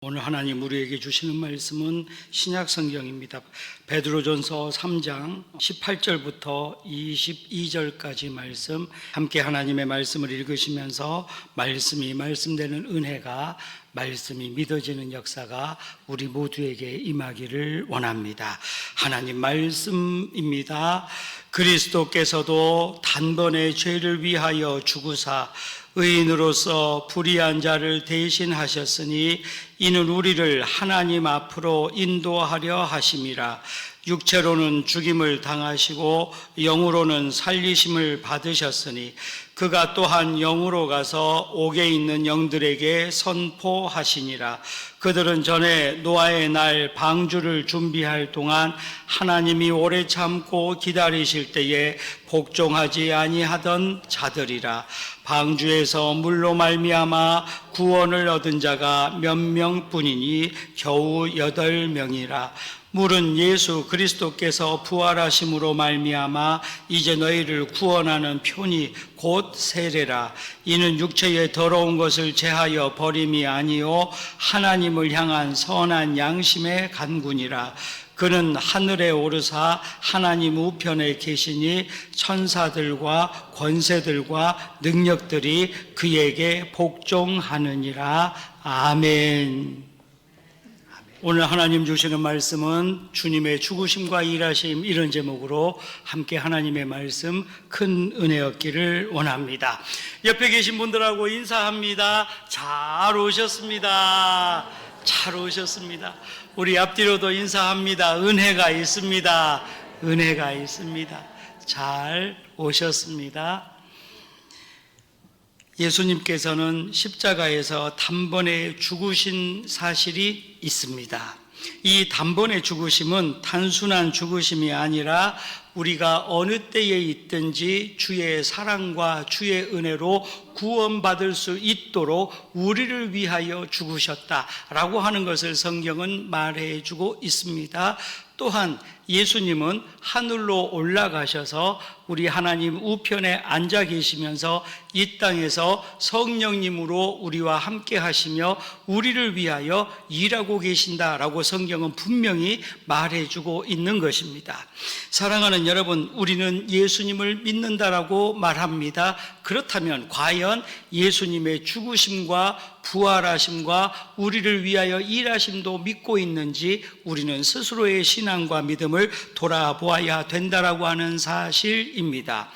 오늘 하나님 우리에게 주시는 말씀은 신약 성경입니다. 베드로전서 3장 18절부터 22절까지 말씀, 함께 하나님의 말씀을 읽으시면서 말씀되는 은혜가, 말씀이 믿어지는 역사가 우리 모두에게 임하기를 원합니다. 하나님 말씀입니다. 그리스도께서도 단번에 죄를 위하여 죽으사 의인으로서 불의한 자를 대신하셨으니 이는 우리를 하나님 앞으로 인도하려 하심이라. 육체로는 죽임을 당하시고 영으로는 살리심을 받으셨으니 그가 또한 영으로 가서 옥에 있는 영들에게 선포하시니라. 그들은 전에 노아의 날 방주를 준비할 동안 하나님이 오래 참고 기다리실 때에 복종하지 아니하던 자들이라. 방주에서 물로 말미암아 구원을 얻은 자가 몇 명뿐이니 겨우 8명이라. 물은 예수 그리스도께서 부활하심으로 말미암아 이제 너희를 구원하는 표니 곧 세례라. 이는 육체의 더러운 것을 제하여 버림이 아니요 하나님을 향한 선한 양심의 간군이라. 그는 하늘에 오르사 하나님 우편에 계시니 천사들과 권세들과 능력들이 그에게 복종하느니라. 아멘. 오늘 하나님 주시는 말씀은 주님의 죽으심과 일하심, 이런 제목으로 함께 하나님의 말씀 큰 은혜 얻기를 원합니다. 옆에 계신 분들하고 인사합니다. 잘 오셨습니다. 잘 오셨습니다. 우리 앞뒤로도 인사합니다. 은혜가 있습니다. 은혜가 있습니다. 잘 오셨습니다. 예수님께서는 십자가에서 단번에 죽으신 사실이 있습니다. 이 단번에 죽으심은 단순한 죽으심이 아니라 우리가 어느 때에 있든지 주의 사랑과 주의 은혜로 구원받을 수 있도록 우리를 위하여 죽으셨다라고 하는 것을 성경은 말해주고 있습니다. 또한 예수님은 하늘로 올라가셔서 우리 하나님 우편에 앉아 계시면서 이 땅에서 성령님으로 우리와 함께 하시며 우리를 위하여 일하고 계신다라고 성경은 분명히 말해주고 있는 것입니다. 사랑하는 여러분, 우리는 예수님을 믿는다라고 말합니다. 그렇다면 과연 예수님의 죽으심과 부활하심과 우리를 위하여 일하심도 믿고 있는지 우리는 스스로의 신앙과 믿음을 돌아보아야 된다라고 하는 사실입니다.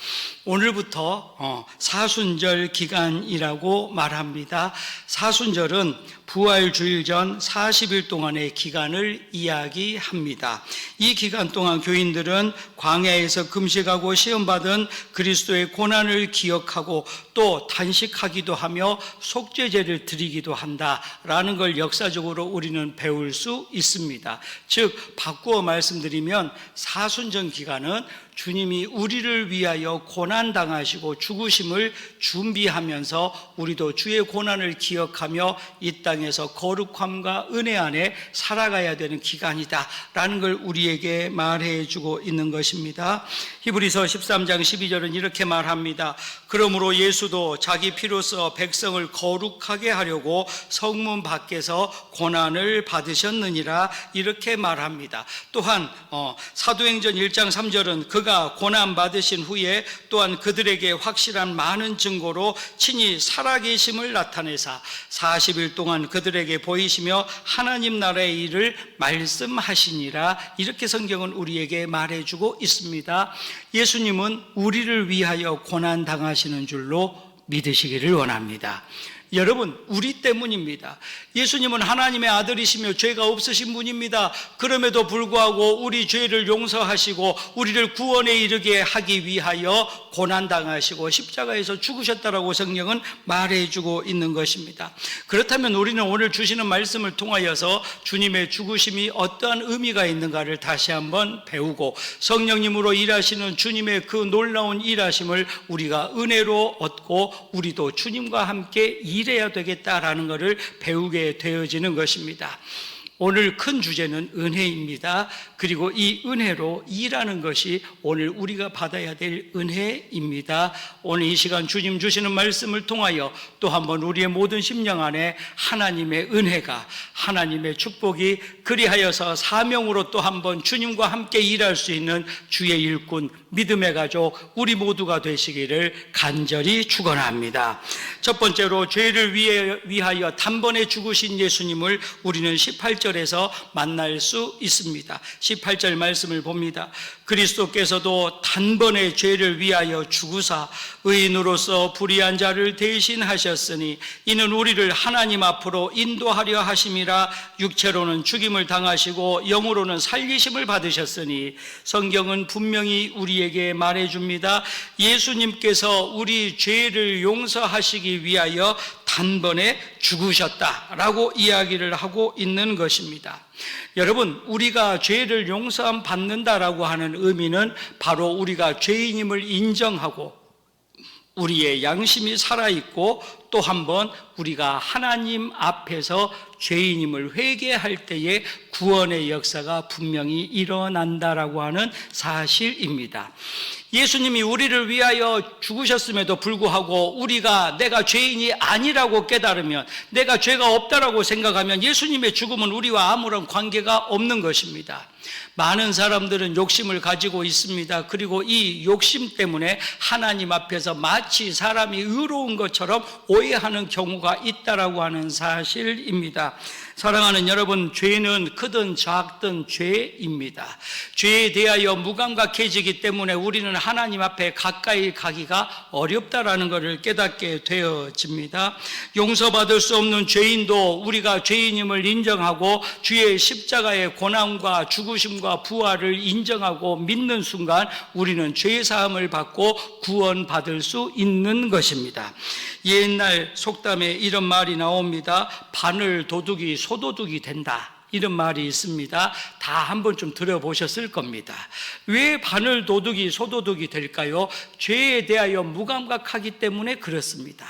오늘부터 사순절 기간이라고 말합니다. 사순절은 부활주일 전 40일 동안의 기간을 이야기합니다. 이 기간 동안 교인들은 광야에서 금식하고 시험받은 그리스도의 고난을 기억하고 또 단식하기도 하며 속죄제를 드리기도 한다라는 걸 역사적으로 우리는 배울 수 있습니다. 즉 바꾸어 말씀드리면 사순절 기간은 주님이 우리를 위하여 고난당하시고 죽으심을 준비하면서 우리도 주의 고난을 기억하며 이 땅에서 거룩함과 은혜 안에 살아가야 되는 기간이다라는 걸 우리에게 말해주고 있는 것입니다. 히브리서 13장 12절은 이렇게 말합니다. 그러므로 예수도 자기 피로써 백성을 거룩하게 하려고 성문 밖에서 고난을 받으셨느니라, 이렇게 말합니다. 또한 사도행전 1장 3절은 그가 고난받으신 후에 또한 그들에게 확실한 많은 증거로 친히 살아계심을 나타내사 40일 동안 그들에게 보이시며 하나님 나라의 일을 말씀하시니라, 이렇게 성경은 우리에게 말해주고 있습니다. 예수님은 우리를 위하여 고난당하시는 줄로 믿으시기를 원합니다. 여러분, 우리 때문입니다. 예수님은 하나님의 아들이시며 죄가 없으신 분입니다. 그럼에도 불구하고 우리 죄를 용서하시고 우리를 구원에 이르게 하기 위하여 고난당하시고 십자가에서 죽으셨다라고 성경은 말해주고 있는 것입니다. 그렇다면 우리는 오늘 주시는 말씀을 통하여서 주님의 죽으심이 어떠한 의미가 있는가를 다시 한번 배우고 성령님으로 일하시는 주님의 그 놀라운 일하심을 우리가 은혜로 얻고 우리도 주님과 함께 일해야 되겠다라는 것을 배우게 되어지는 것입니다. 오늘 큰 주제는 은혜입니다. 그리고 이 은혜로 일하는 것이 오늘 우리가 받아야 될 은혜입니다. 오늘 이 시간 주님 주시는 말씀을 통하여 또 한번 우리의 모든 심령 안에 하나님의 은혜가, 하나님의 축복이, 그리하여서 사명으로 또 한번 주님과 함께 일할 수 있는 주의 일꾼, 믿음의 가족 우리 모두가 되시기를 간절히 축원합니다. 첫 번째로 죄를 위하여 단번에 죽으신 예수님을 우리는 18절에서 만날 수 있습니다. 18절 말씀을 봅니다. 그리스도께서도 단번에 죄를 위하여 죽으사 의인으로서 불의한 자를 대신하셨으니 이는 우리를 하나님 앞으로 인도하려 하심이라. 육체로는 죽임을 당하시고 영으로는 살리심을 받으셨으니 성경은 분명히 우리에게 말해줍니다. 예수님께서 우리 죄를 용서하시기 위하여 단번에 죽으셨다라고 이야기를 하고 있는 것입니다. 여러분, 우리가 죄를 용서함 받는다라고 하는 의미는 바로 우리가 죄인임을 인정하고 우리의 양심이 살아있고 또 한번 우리가 하나님 앞에서 죄인임을 회개할 때에 구원의 역사가 분명히 일어난다라고 하는 사실입니다. 예수님이 우리를 위하여 죽으셨음에도 불구하고 우리가 내가 죄인이 아니라고 깨달으면, 내가 죄가 없다라고 생각하면 예수님의 죽음은 우리와 아무런 관계가 없는 것입니다. 많은 사람들은 욕심을 가지고 있습니다. 그리고 이 욕심 때문에 하나님 앞에서 마치 사람이 의로운 것처럼 오해하는 경우가 있다라고 하는 사실입니다. 사랑하는 여러분, 죄는 크든 작든 죄입니다. 죄에 대하여 무감각해지기 때문에 우리는 하나님 앞에 가까이 가기가 어렵다라는 것을 깨닫게 되어집니다. 용서받을 수 없는 죄인도 우리가 죄인임을 인정하고 주의 십자가의 고난과 죽으심과 부활을 인정하고 믿는 순간 우리는 죄사함을 받고 구원받을 수 있는 것입니다. 옛날 속담에 이런 말이 나옵니다. 바늘 도둑이 소도둑이 된다, 이런 말이 있습니다. 다 한번 좀 들어보셨을 겁니다. 왜 바늘 도둑이 소도둑이 될까요? 죄에 대하여 무감각하기 때문에 그렇습니다.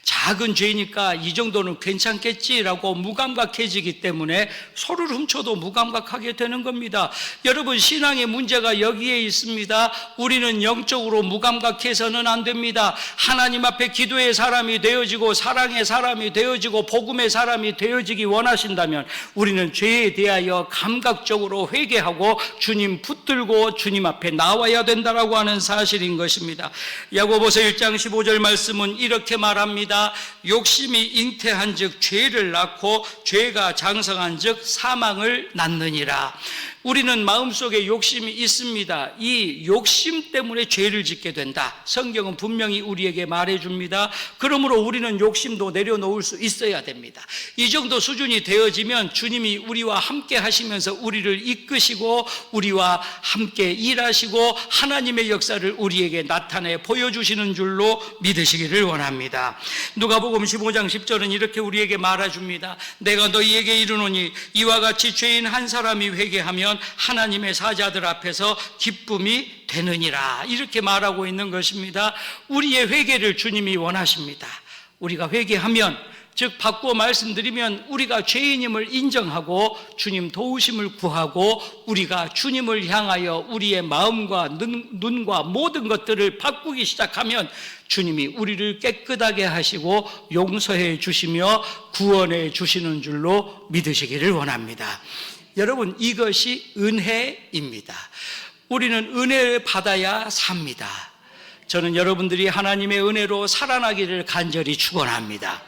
작은 죄니까 이 정도는 괜찮겠지라고 무감각해지기 때문에 소를 훔쳐도 무감각하게 되는 겁니다. 여러분, 신앙의 문제가 여기에 있습니다. 우리는 영적으로 무감각해서는 안 됩니다. 하나님 앞에 기도의 사람이 되어지고 사랑의 사람이 되어지고 복음의 사람이 되어지기 원하신다면 우리는 죄에 대하여 감각적으로 회개하고 주님 붙들고 주님 앞에 나와야 된다라고 하는 사실인 것입니다. 야고보서 1장 15절 말씀은 이렇게 말합니다. 욕심이 잉태한 즉 죄를 낳고 죄가 장성한 즉 사망을 낳느니라. 우리는 마음속에 욕심이 있습니다. 이 욕심 때문에 죄를 짓게 된다. 성경은 분명히 우리에게 말해줍니다. 그러므로 우리는 욕심도 내려놓을 수 있어야 됩니다. 이 정도 수준이 되어지면 주님이 우리와 함께 하시면서 우리를 이끄시고 우리와 함께 일하시고 하나님의 역사를 우리에게 나타내 보여주시는 줄로 믿으시기를 원합니다. 누가복음 15장 10절은 이렇게 우리에게 말해줍니다. 내가 너희에게 이르노니 이와 같이 죄인 한 사람이 회개하면 하나님의 사자들 앞에서 기쁨이 되느니라. 이렇게 말하고 있는 것입니다. 우리의 회개를 주님이 원하십니다. 우리가 회개하면, 즉 바꾸어 말씀드리면 우리가 죄인임을 인정하고 주님 도우심을 구하고 우리가 주님을 향하여 우리의 마음과 눈과 모든 것들을 바꾸기 시작하면 주님이 우리를 깨끗하게 하시고 용서해 주시며 구원해 주시는 줄로 믿으시기를 원합니다. 여러분, 이것이 은혜입니다. 우리는 은혜를 받아야 삽니다. 저는 여러분들이 하나님의 은혜로 살아나기를 간절히 축원합니다.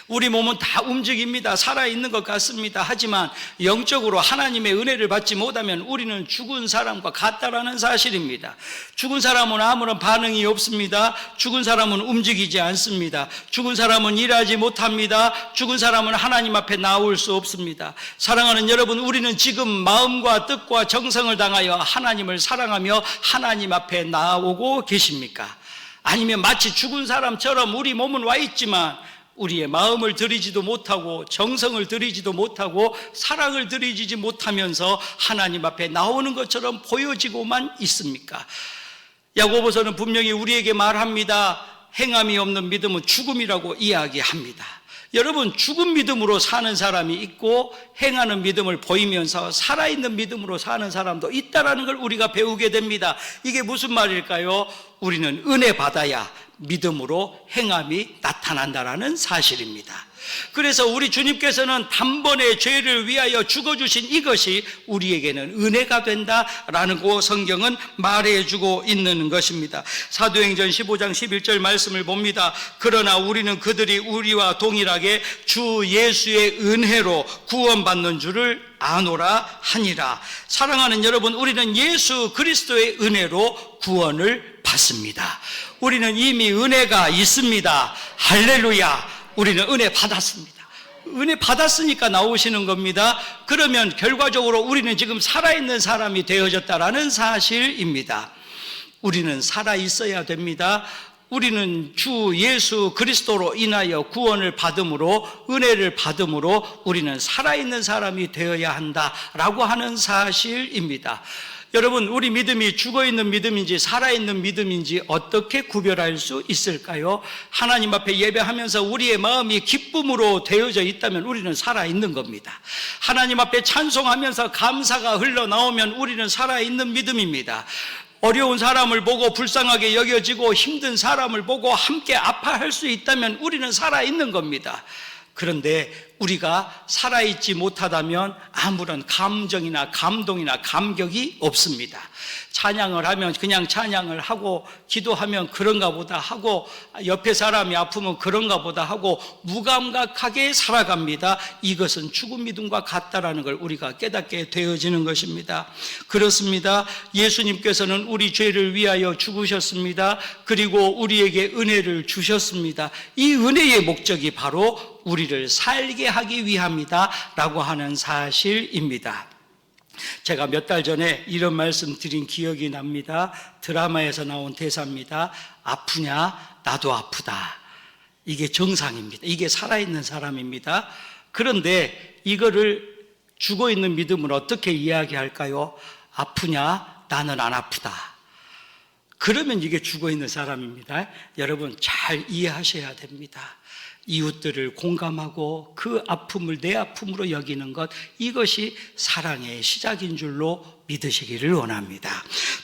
우리 몸은 다 움직입니다. 살아있는 것 같습니다. 하지만 영적으로 하나님의 은혜를 받지 못하면 우리는 죽은 사람과 같다라는 사실입니다. 죽은 사람은 아무런 반응이 없습니다. 죽은 사람은 움직이지 않습니다. 죽은 사람은 일하지 못합니다. 죽은 사람은 하나님 앞에 나올 수 없습니다. 사랑하는 여러분, 우리는 지금 마음과 뜻과 정성을 당하여 하나님을 사랑하며 하나님 앞에 나오고 계십니까? 아니면 마치 죽은 사람처럼 우리 몸은 와 있지만 우리의 마음을 들이지도 못하고 정성을 들이지도 못하고 사랑을 들이지 못하면서 하나님 앞에 나오는 것처럼 보여지고만 있습니까? 야고보서는 분명히 우리에게 말합니다. 행함이 없는 믿음은 죽음이라고 이야기합니다. 여러분, 죽은 믿음으로 사는 사람이 있고 행하는 믿음을 보이면서 살아있는 믿음으로 사는 사람도 있다는 걸 우리가 배우게 됩니다. 이게 무슨 말일까요? 우리는 은혜 받아야 믿음으로 행함이 나타난다는 사실입니다. 그래서 우리 주님께서는 단번에 죄를 위하여 죽어주신 이것이 우리에게는 은혜가 된다라는 거 성경은 말해주고 있는 것입니다. 사도행전 15장 11절 말씀을 봅니다. 그러나 우리는 그들이 우리와 동일하게 주 예수의 은혜로 구원받는 줄을 아노라 하니라. 사랑하는 여러분, 우리는 예수 그리스도의 은혜로 구원을 받습니다. 우리는 이미 은혜가 있습니다. 할렐루야. 우리는 은혜 받았습니다. 은혜 받았으니까 나오시는 겁니다. 그러면 결과적으로 우리는 지금 살아있는 사람이 되어졌다라는 사실입니다. 우리는 살아있어야 됩니다. 우리는 주 예수 그리스도로 인하여 구원을 받음으로, 은혜를 받음으로 우리는 살아있는 사람이 되어야 한다라고 하는 사실입니다. 여러분, 우리 믿음이 죽어있는 믿음인지 살아있는 믿음인지 어떻게 구별할 수 있을까요? 하나님 앞에 예배하면서 우리의 마음이 기쁨으로 되어져 있다면 우리는 살아있는 겁니다. 하나님 앞에 찬송하면서 감사가 흘러나오면 우리는 살아있는 믿음입니다. 어려운 사람을 보고 불쌍하게 여겨지고 힘든 사람을 보고 함께 아파할 수 있다면 우리는 살아있는 겁니다. 그런데 우리가 살아있지 못하다면 아무런 감정이나 감동이나 감격이 없습니다. 찬양을 하면 그냥 찬양을 하고, 기도하면 그런가 보다 하고, 옆에 사람이 아프면 그런가 보다 하고 무감각하게 살아갑니다. 이것은 죽은 믿음과 같다라는 걸 우리가 깨닫게 되어지는 것입니다. 그렇습니다. 예수님께서는 우리 죄를 위하여 죽으셨습니다. 그리고 우리에게 은혜를 주셨습니다. 이 은혜의 목적이 바로 우리를 살게 하기 위함이다 라고 하는 사실입니다. 제가 몇 달 전에 이런 말씀 드린 기억이 납니다. 드라마에서 나온 대사입니다. 아프냐? 나도 아프다. 이게 정상입니다. 이게 살아있는 사람입니다. 그런데 이거를 죽어있는 믿음을 어떻게 이야기할까요? 아프냐? 나는 안 아프다. 그러면 이게 죽어있는 사람입니다. 여러분, 잘 이해하셔야 됩니다. 이웃들을 공감하고 그 아픔을 내 아픔으로 여기는 것, 이것이 사랑의 시작인 줄로 믿으시기를 원합니다.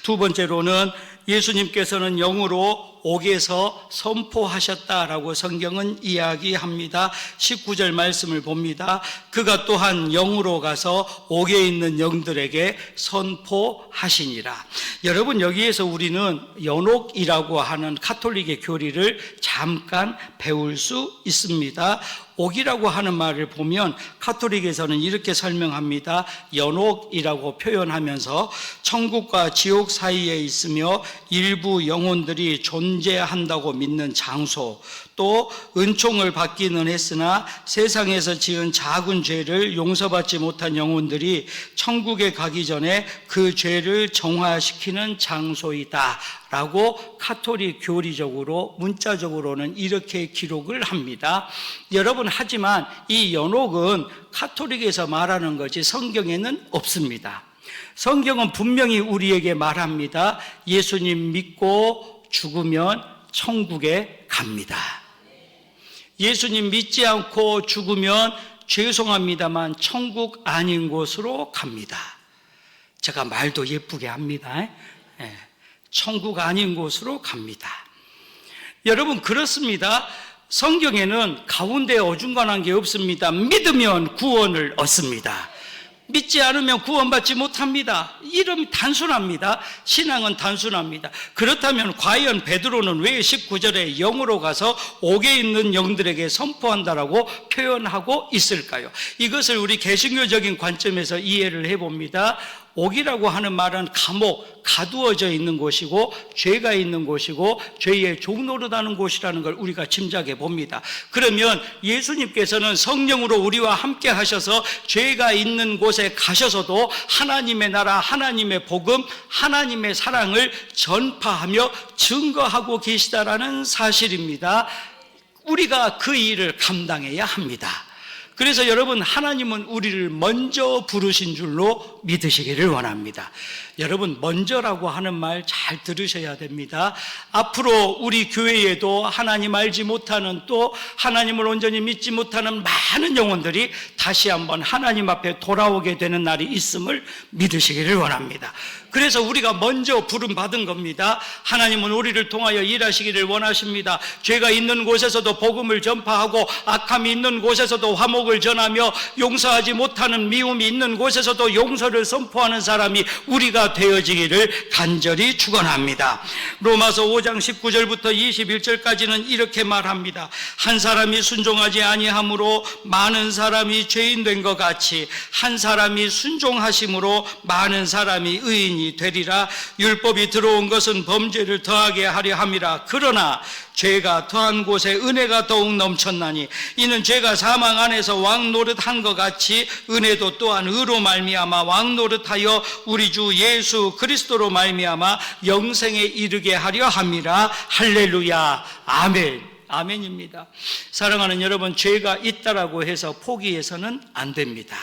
두 번째로는 예수님께서는 영으로 옥에서 선포하셨다라고 성경은 이야기합니다. 19절 말씀을 봅니다. 그가 또한 영으로 가서 옥에 있는 영들에게 선포하시니라. 여러분, 여기에서 우리는 연옥이라고 하는 가톨릭의 교리를 잠깐 배울 수 있습니다. 옥이라고 하는 말을 보면 가톨릭에서는 이렇게 설명합니다. 연옥이라고 표현하면서 천국과 지옥 사이에 있으며 일부 영혼들이 존재한다고 믿는 장소, 또 은총을 받기는 했으나 세상에서 지은 작은 죄를 용서받지 못한 영혼들이 천국에 가기 전에 그 죄를 정화시키는 장소이다 라고 가톨릭 교리적으로, 문자적으로는 이렇게 기록을 합니다. 여러분, 하지만 이 연옥은 가톨릭에서 말하는 것이 성경에는 없습니다. 성경은 분명히 우리에게 말합니다. 예수님 믿고 죽으면 천국에 갑니다. 예수님 믿지 않고 죽으면 죄송합니다만 천국 아닌 곳으로 갑니다. 제가 말도 예쁘게 합니다. 천국 아닌 곳으로 갑니다. 여러분, 그렇습니다. 성경에는 가운데 어중간한 게 없습니다. 믿으면 구원을 얻습니다. 믿지 않으면 구원받지 못합니다. 이름이 단순합니다. 신앙은 단순합니다. 그렇다면 과연 베드로는 왜 19절에 영으로 가서 옥에 있는 영들에게 선포한다라고 표현하고 있을까요? 이것을 우리 개신교적인 관점에서 이해를 해봅니다. 옥이라고 하는 말은 감옥, 가두어져 있는 곳이고 죄가 있는 곳이고 죄의 종노릇하는 곳이라는 걸 우리가 짐작해 봅니다. 그러면 예수님께서는 성령으로 우리와 함께 하셔서 죄가 있는 곳에 가셔서도 하나님의 나라, 하나님의 복음, 하나님의 사랑을 전파하며 증거하고 계시다라는 사실입니다. 우리가 그 일을 감당해야 합니다. 그래서 여러분, 하나님은 우리를 먼저 부르신 줄로 믿으시기를 원합니다. 여러분, 먼저라고 하는 말 잘 들으셔야 됩니다. 앞으로 우리 교회에도 하나님 알지 못하는, 또 하나님을 온전히 믿지 못하는 많은 영혼들이 다시 한번 하나님 앞에 돌아오게 되는 날이 있음을 믿으시기를 원합니다. 그래서 우리가 먼저 부름받은 겁니다. 하나님은 우리를 통하여 일하시기를 원하십니다. 죄가 있는 곳에서도 복음을 전파하고, 악함이 있는 곳에서도 화목을 전하며, 용서하지 못하는 미움이 있는 곳에서도 용서를 선포하는 사람이 우리가 되어지기를 간절히 축원합니다. 로마서 5장 19절부터 21절까지는 이렇게 말합니다. 한 사람이 순종하지 아니함으로 많은 사람이 죄인 된 것 같이 한 사람이 순종하심으로 많은 사람이 의인이 되리라. 율법이 들어온 것은 범죄를 더하게 하려 함이라. 그러나 죄가 더한 곳에 은혜가 더욱 넘쳤나니 이는 죄가 사망 안에서 왕 노릇한 것 같이 은혜도 또한 의로 말미암아 왕 노릇하여 우리 주 예수 그리스도로 말미암아 영생에 이르게 하려 함이라. 할렐루야. 아멘. 아멘입니다. 사랑하는 여러분, 죄가 있다라고 해서 포기해서는 안 됩니다.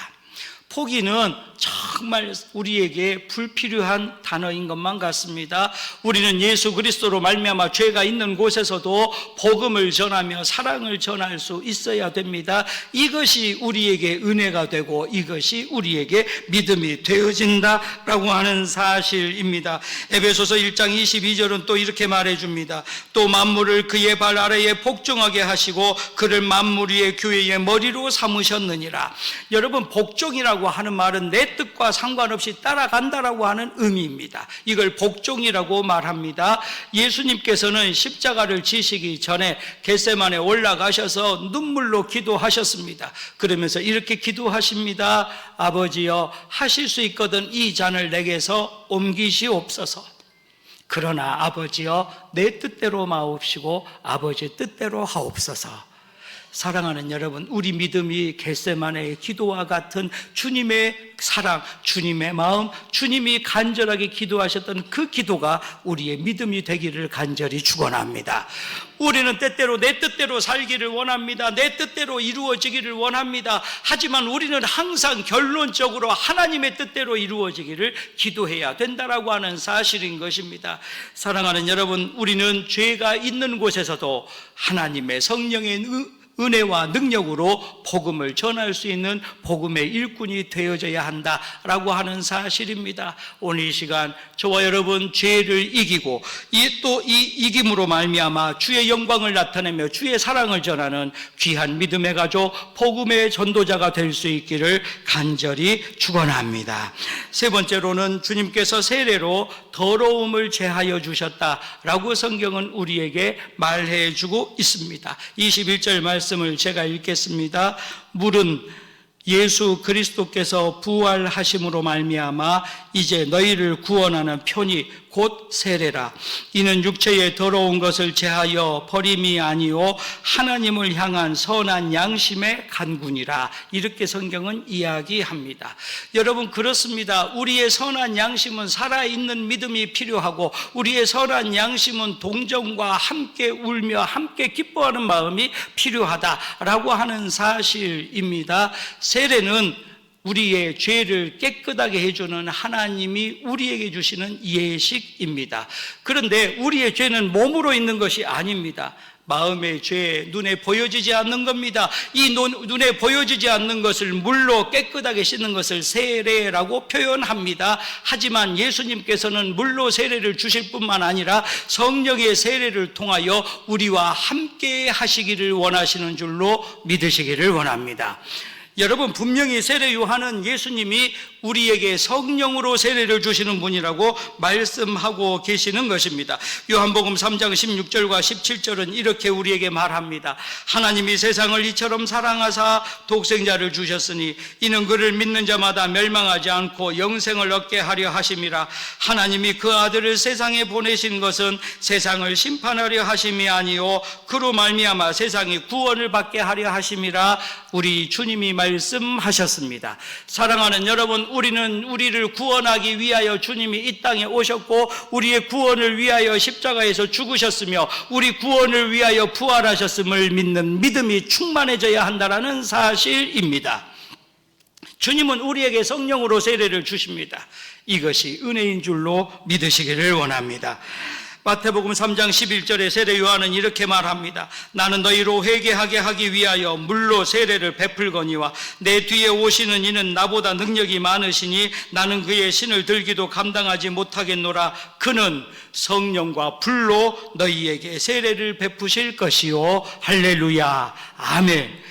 포기는 정말 우리에게 불필요한 단어인 것만 같습니다. 우리는 예수 그리스도로 말미암아 죄가 있는 곳에서도 복음을 전하며 사랑을 전할 수 있어야 됩니다. 이것이 우리에게 은혜가 되고 이것이 우리에게 믿음이 되어진다라고 하는 사실입니다. 에베소서 1장 22절은 또 이렇게 말해줍니다. 또 만물을 그의 발 아래에 복종하게 하시고 그를 만물 위의 교회의 머리로 삼으셨느니라. 여러분, 복종이라고 하는 말은 내 뜻과 상관없이 따라간다라고 하는 의미입니다. 이걸 복종이라고 말합니다. 예수님께서는 십자가를 지시기 전에 겟세마네에 올라가셔서 눈물로 기도하셨습니다. 그러면서 이렇게 기도하십니다. 아버지여, 하실 수 있거든 이 잔을 내게서 옮기시옵소서. 그러나 아버지여, 내 뜻대로 마옵시고 아버지 뜻대로 하옵소서. 사랑하는 여러분, 우리 믿음이 겟세마네의 기도와 같은 주님의 사랑, 주님의 마음, 주님이 간절하게 기도하셨던 그 기도가 우리의 믿음이 되기를 간절히 축원합니다. 우리는 때때로 내 뜻대로 살기를 원합니다. 내 뜻대로 이루어지기를 원합니다. 하지만 우리는 항상 결론적으로 하나님의 뜻대로 이루어지기를 기도해야 된다라고 하는 사실인 것입니다. 사랑하는 여러분, 우리는 죄가 있는 곳에서도 하나님의 성령의 은혜와 능력으로 복음을 전할 수 있는 복음의 일꾼이 되어져야 한다라고 하는 사실입니다. 오늘 이 시간 저와 여러분, 죄를 이기고 또 이 이김으로 말미암아 주의 영광을 나타내며 주의 사랑을 전하는 귀한 믿음의 가족, 복음의 전도자가 될 수 있기를 간절히 축원합니다. 세 번째로는 주님께서 세례로 더러움을 제하여 주셨다라고 성경은 우리에게 말해주고 있습니다. 21절 말씀을 제가 읽겠습니다. 물은 예수 그리스도께서 부활하심으로 말미암아 이제 너희를 구원하는 편이 곧 세례라. 이는 육체의 더러운 것을 제하여 버림이 아니요 하나님을 향한 선한 양심의 간군이라. 이렇게 성경은 이야기합니다. 여러분, 그렇습니다. 우리의 선한 양심은 살아있는 믿음이 필요하고, 우리의 선한 양심은 동정과 함께 울며 함께 기뻐하는 마음이 필요하다라고 하는 사실입니다. 세례는 우리의 죄를 깨끗하게 해주는 하나님이 우리에게 주시는 예식입니다. 그런데 우리의 죄는 몸으로 있는 것이 아닙니다. 마음의 죄, 눈에 보여지지 않는 겁니다. 이 눈에 보여지지 않는 것을 물로 깨끗하게 씻는 것을 세례라고 표현합니다. 하지만 예수님께서는 물로 세례를 주실 뿐만 아니라 성령의 세례를 통하여 우리와 함께 하시기를 원하시는 줄로 믿으시기를 원합니다. 여러분, 분명히 세례 요한은 예수님이 우리에게 성령으로 세례를 주시는 분이라고 말씀하고 계시는 것입니다. 요한복음 3장 16절과 17절은 이렇게 우리에게 말합니다. 하나님이 세상을 이처럼 사랑하사 독생자를 주셨으니 이는 그를 믿는 자마다 멸망하지 않고 영생을 얻게 하려 하심이라. 하나님이 그 아들을 세상에 보내신 것은 세상을 심판하려 하심이 아니요 그로 말미암아 세상이 구원을 받게 하려 하심이라. 우리 주님이 말씀하셨습니다. 사랑하는 여러분, 우리는 우리를 구원하기 위하여 주님이 이 땅에 오셨고 우리의 구원을 위하여 십자가에서 죽으셨으며 우리 구원을 위하여 부활하셨음을 믿는 믿음이 충만해져야 한다는 사실입니다. 주님은 우리에게 성령으로 세례를 주십니다. 이것이 은혜인 줄로 믿으시기를 원합니다. 마태복음 3장 11절에 세례 요한은 이렇게 말합니다. 나는 너희로 회개하게 하기 위하여 물로 세례를 베풀거니와 내 뒤에 오시는 이는 나보다 능력이 많으시니 나는 그의 신을 들기도 감당하지 못하겠노라. 그는 성령과 불로 너희에게 세례를 베푸실 것이요. 할렐루야. 아멘.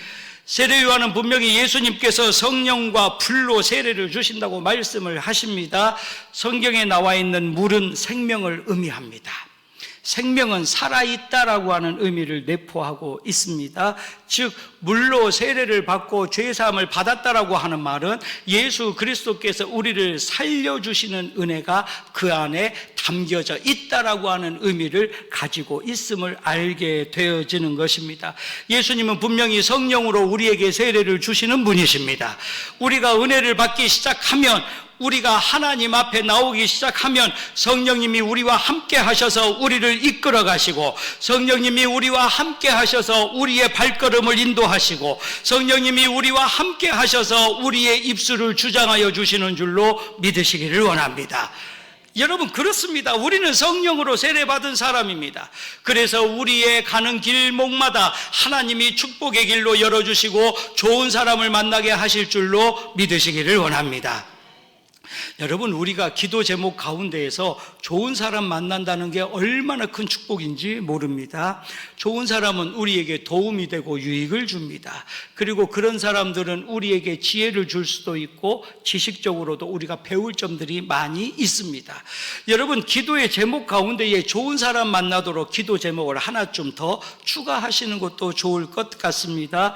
세례 요한은 분명히 예수님께서 성령과 불로 세례를 주신다고 말씀을 하십니다. 성경에 나와 있는 물은 생명을 의미합니다. 생명은 살아있다라고 하는 의미를 내포하고 있습니다. 즉 물로 세례를 받고 죄사함을 받았다라고 하는 말은 예수 그리스도께서 우리를 살려주시는 은혜가 그 안에 담겨져 있다라고 하는 의미를 가지고 있음을 알게 되어지는 것입니다. 예수님은 분명히 성령으로 우리에게 세례를 주시는 분이십니다. 우리가 은혜를 받기 시작하면, 우리가 하나님 앞에 나오기 시작하면 성령님이 우리와 함께 하셔서 우리를 이끌어 가시고, 성령님이 우리와 함께 하셔서 우리의 발걸음을 인도하시고, 성령님이 우리와 함께 하셔서 우리의 입술을 주장하여 주시는 줄로 믿으시기를 원합니다. 여러분, 그렇습니다. 우리는 성령으로 세례받은 사람입니다. 그래서 우리의 가는 길목마다 하나님이 축복의 길로 열어주시고 좋은 사람을 만나게 하실 줄로 믿으시기를 원합니다. 여러분, 우리가 기도 제목 가운데에서 좋은 사람 만난다는 게 얼마나 큰 축복인지 모릅니다. 좋은 사람은 우리에게 도움이 되고 유익을 줍니다. 그리고 그런 사람들은 우리에게 지혜를 줄 수도 있고 지식적으로도 우리가 배울 점들이 많이 있습니다. 여러분, 기도의 제목 가운데에 좋은 사람 만나도록 기도 제목을 하나쯤 더 추가하시는 것도 좋을 것 같습니다.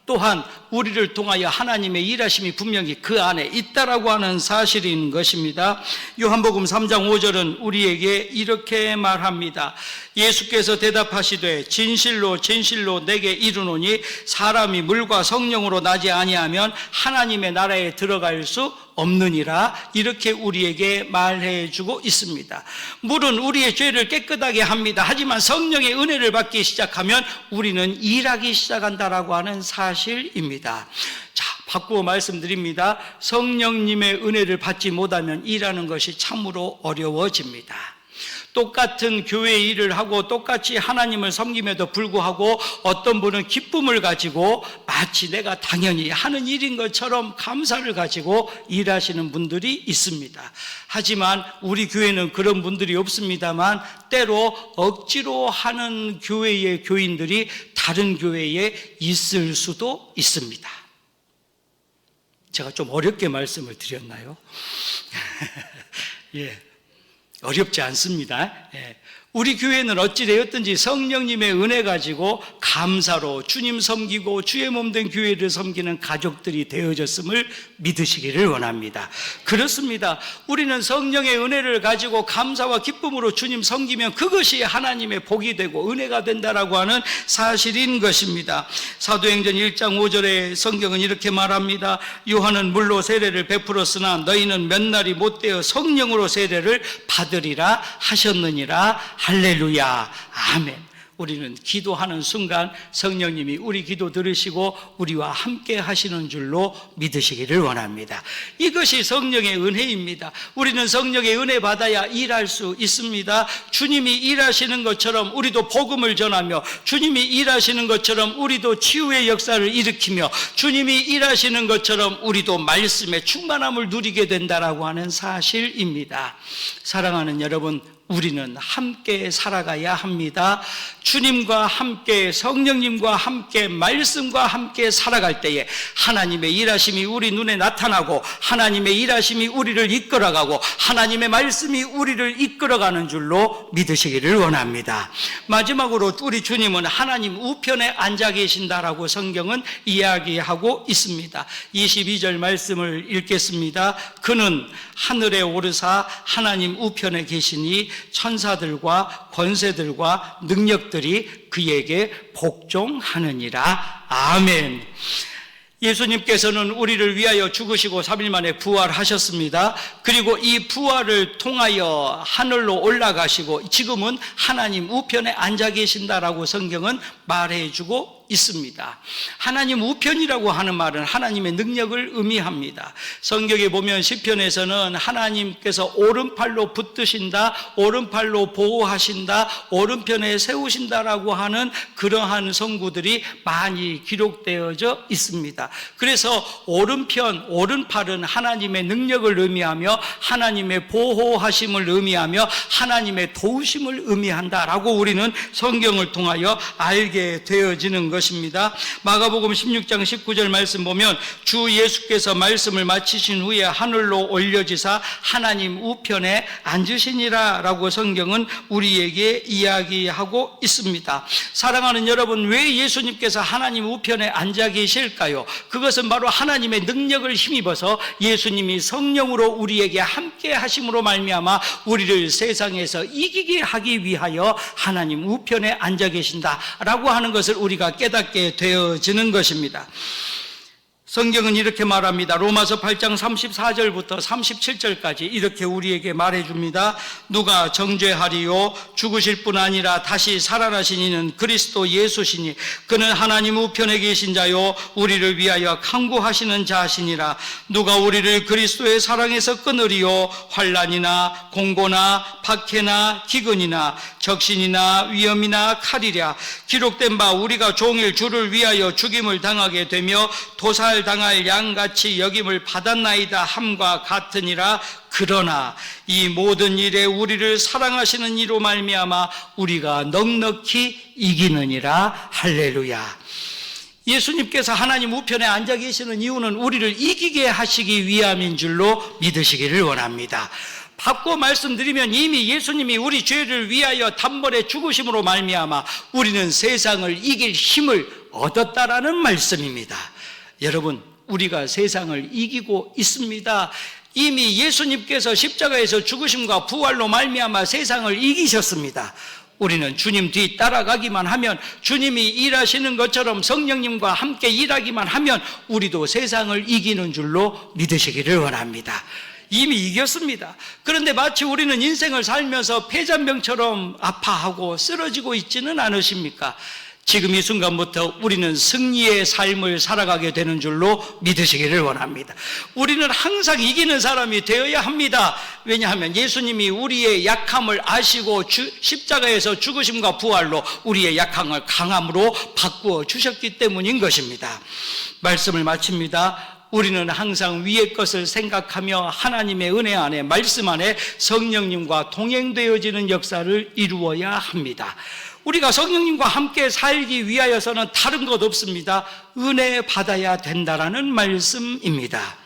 또한 우리를 통하여 하나님의 일하심이 분명히 그 안에 있다라고 하는 사실인 것입니다. 요한복음 3장 5절은 우리에게 이렇게 말합니다. 예수께서 대답하시되 진실로 진실로 내게 이르노니 사람이 물과 성령으로 나지 아니하면 하나님의 나라에 들어갈 수 없느니라. 이렇게 우리에게 말해주고 있습니다. 물은 우리의 죄를 깨끗하게 합니다. 하지만 성령의 은혜를 받기 시작하면 우리는 일하기 시작한다라고 하는 사실입니다. 자, 바꾸어 말씀드립니다. 성령님의 은혜를 받지 못하면 일하는 것이 참으로 어려워집니다. 똑같은 교회 일을 하고 똑같이 하나님을 섬김에도 불구하고 어떤 분은 기쁨을 가지고 마치 내가 당연히 하는 일인 것처럼 감사를 가지고 일하시는 분들이 있습니다. 하지만 우리 교회는 그런 분들이 없습니다만 때로 억지로 하는 교회의 교인들이 다른 교회에 있을 수도 있습니다. 제가 좀 어렵게 말씀을 드렸나요? 예. 어렵지 않습니다. 우리 교회는 어찌되었든지 성령님의 은혜 가지고 감사로 주님 섬기고 주의 몸된 교회를 섬기는 가족들이 되어졌음을 믿으시기를 원합니다. 그렇습니다. 우리는 성령의 은혜를 가지고 감사와 기쁨으로 주님 섬기면 그것이 하나님의 복이 되고 은혜가 된다라고 하는 사실인 것입니다. 사도행전 1장 5절에 성경은 이렇게 말합니다. 요한은 물로 세례를 베풀었으나 너희는 몇 날이 못되어 성령으로 세례를 받으리라 하셨느니라. 할렐루야. 아멘. 우리는 기도하는 순간 성령님이 우리 기도 들으시고 우리와 함께 하시는 줄로 믿으시기를 원합니다. 이것이 성령의 은혜입니다. 우리는 성령의 은혜 받아야 일할 수 있습니다. 주님이 일하시는 것처럼 우리도 복음을 전하며, 주님이 일하시는 것처럼 우리도 치유의 역사를 일으키며, 주님이 일하시는 것처럼 우리도 말씀의 충만함을 누리게 된다라고 하는 사실입니다. 사랑하는 여러분, 우리는 함께 살아가야 합니다. 주님과 함께, 성령님과 함께, 말씀과 함께 살아갈 때에 하나님의 일하심이 우리 눈에 나타나고 하나님의 일하심이 우리를 이끌어가고 하나님의 말씀이 우리를 이끌어가는 줄로 믿으시기를 원합니다. 마지막으로 우리 주님은 하나님 우편에 앉아 계신다라고 성경은 이야기하고 있습니다. 22절 말씀을 읽겠습니다. 그는 하늘에 오르사 하나님 우편에 계시니 천사들과 권세들과 능력들이 그에게 복종하느니라. 아멘. 예수님께서는 우리를 위하여 죽으시고 3일 만에 부활하셨습니다. 그리고 이 부활을 통하여 하늘로 올라가시고 지금은 하나님 우편에 앉아 계신다라고 성경은 말해주고 있습니다. 하나님 우편이라고 하는 말은 하나님의 능력을 의미합니다. 성경에 보면 시편에서는 하나님께서 오른팔로 붙드신다, 오른팔로 보호하신다, 오른편에 세우신다라고 하는 그러한 성구들이 많이 기록되어져 있습니다. 그래서 오른편, 오른팔은 하나님의 능력을 의미하며 하나님의 보호하심을 의미하며 하나님의 도우심을 의미한다라고 우리는 성경을 통하여 알게 되어지는 것입니다. 마가복음 16장 19절 말씀 보면 주 예수께서 말씀을 마치신 후에 하늘로 올려지사 하나님 우편에 앉으시니라 라고 성경은 우리에게 이야기하고 있습니다. 사랑하는 여러분, 왜 예수님께서 하나님 우편에 앉아 계실까요? 그것은 바로 하나님의 능력을 힘입어서 예수님이 성령으로 우리에게 함께 하심으로 말미암아 우리를 세상에서 이기게 하기 위하여 하나님 우편에 앉아 계신다라고 하는 것을 우리가 깨닫게 되어지는 것입니다. 성경은 이렇게 말합니다. 로마서 8장 34절부터 37절까지 이렇게 우리에게 말해줍니다. 누가 정죄하리요? 죽으실 뿐 아니라 다시 살아나신 이는 그리스도 예수시니 그는 하나님 우편에 계신 자요 우리를 위하여 강구하시는 자시니라. 누가 우리를 그리스도의 사랑에서 끊으리요? 환난이나 공고나 박해나 기근이나 적신이나 위험이나 칼이랴. 기록된 바 우리가 종일 주를 위하여 죽임을 당하게 되며 도살당할 양같이 여김을 받았나이다 함과 같으니라. 그러나 이 모든 일에 우리를 사랑하시는 이로 말미암아 우리가 넉넉히 이기느니라. 할렐루야. 예수님께서 하나님 우편에 앉아 계시는 이유는 우리를 이기게 하시기 위함인 줄로 믿으시기를 원합니다. 바꿔 말씀드리면 이미 예수님이 우리 죄를 위하여 단번에 죽으심으로 말미암아 우리는 세상을 이길 힘을 얻었다라는 말씀입니다. 여러분, 우리가 세상을 이기고 있습니다. 이미 예수님께서 십자가에서 죽으심과 부활로 말미암아 세상을 이기셨습니다. 우리는 주님 뒤 따라가기만 하면, 주님이 일하시는 것처럼 성령님과 함께 일하기만 하면 우리도 세상을 이기는 줄로 믿으시기를 원합니다. 이미 이겼습니다. 그런데 마치 우리는 인생을 살면서 폐잔병처럼 아파하고 쓰러지고 있지는 않으십니까? 지금 이 순간부터 우리는 승리의 삶을 살아가게 되는 줄로 믿으시기를 원합니다. 우리는 항상 이기는 사람이 되어야 합니다. 왜냐하면 예수님이 우리의 약함을 아시고 십자가에서 죽으심과 부활로 우리의 약함을 강함으로 바꾸어 주셨기 때문인 것입니다. 말씀을 마칩니다. 우리는 항상 위의 것을 생각하며 하나님의 은혜 안에, 말씀 안에 성령님과 동행되어지는 역사를 이루어야 합니다. 우리가 성령님과 함께 살기 위하여서는 다른 것 없습니다. 은혜 받아야 된다라는 말씀입니다.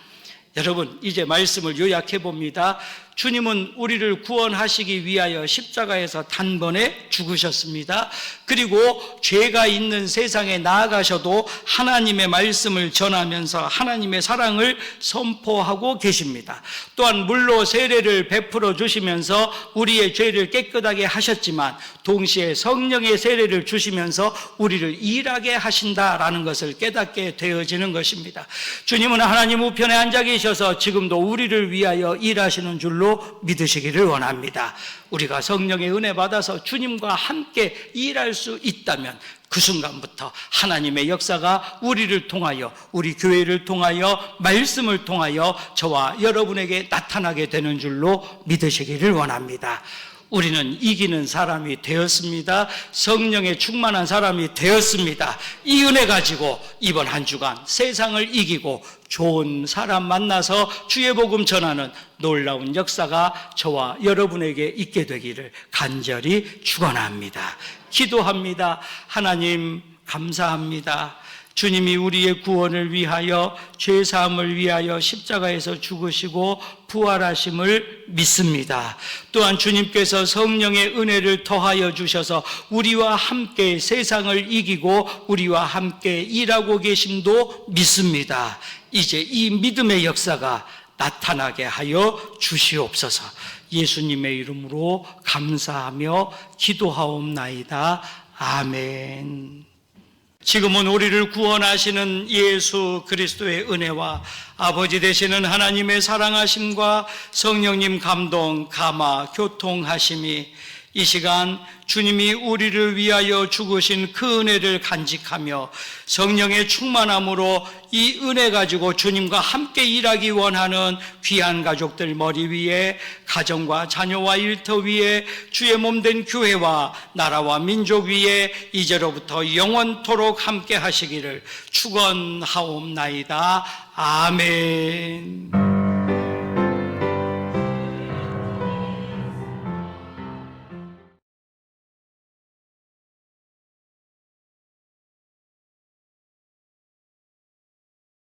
여러분, 이제 말씀을 요약해 봅니다. 주님은 우리를 구원하시기 위하여 십자가에서 단번에 죽으셨습니다. 그리고 죄가 있는 세상에 나아가셔도 하나님의 말씀을 전하면서 하나님의 사랑을 선포하고 계십니다. 또한 물로 세례를 베풀어 주시면서 우리의 죄를 깨끗하게 하셨지만 동시에 성령의 세례를 주시면서 우리를 일하게 하신다라는 것을 깨닫게 되어지는 것입니다. 주님은 하나님 우편에 앉아 계셔서 지금도 우리를 위하여 일하시는 줄로 믿으시기를 원합니다. 우리가 성령의 은혜 받아서 주님과 함께 일할 수 있다면 그 순간부터 하나님의 역사가 우리를 통하여, 우리 교회를 통하여, 말씀을 통하여 저와 여러분에게 나타나게 되는 줄로 믿으시기를 원합니다. 우리는 이기는 사람이 되었습니다. 성령에 충만한 사람이 되었습니다. 이 은혜 가지고 이번 한 주간 세상을 이기고 좋은 사람 만나서 주의 복음 전하는 놀라운 역사가 저와 여러분에게 있게 되기를 간절히 축원합니다. 기도합니다. 하나님 감사합니다. 주님이 우리의 구원을 위하여, 죄사함을 위하여 십자가에서 죽으시고 부활하심을 믿습니다. 또한 주님께서 성령의 은혜를 더하여 주셔서 우리와 함께 세상을 이기고 우리와 함께 일하고 계심도 믿습니다. 이제 이 믿음의 역사가 나타나게 하여 주시옵소서. 예수님의 이름으로 감사하며 기도하옵나이다. 아멘. 지금은 우리를 구원하시는 예수 그리스도의 은혜와 아버지 되시는 하나님의 사랑하심과 성령님 감동, 감화, 교통하심이 이 시간 주님이 우리를 위하여 죽으신 그 은혜를 간직하며 성령의 충만함으로 이 은혜 가지고 주님과 함께 일하기 원하는 귀한 가족들 머리 위에, 가정과 자녀와 일터 위에, 주의 몸된 교회와 나라와 민족 위에 이제로부터 영원토록 함께 하시기를 축원하옵나이다. 아멘.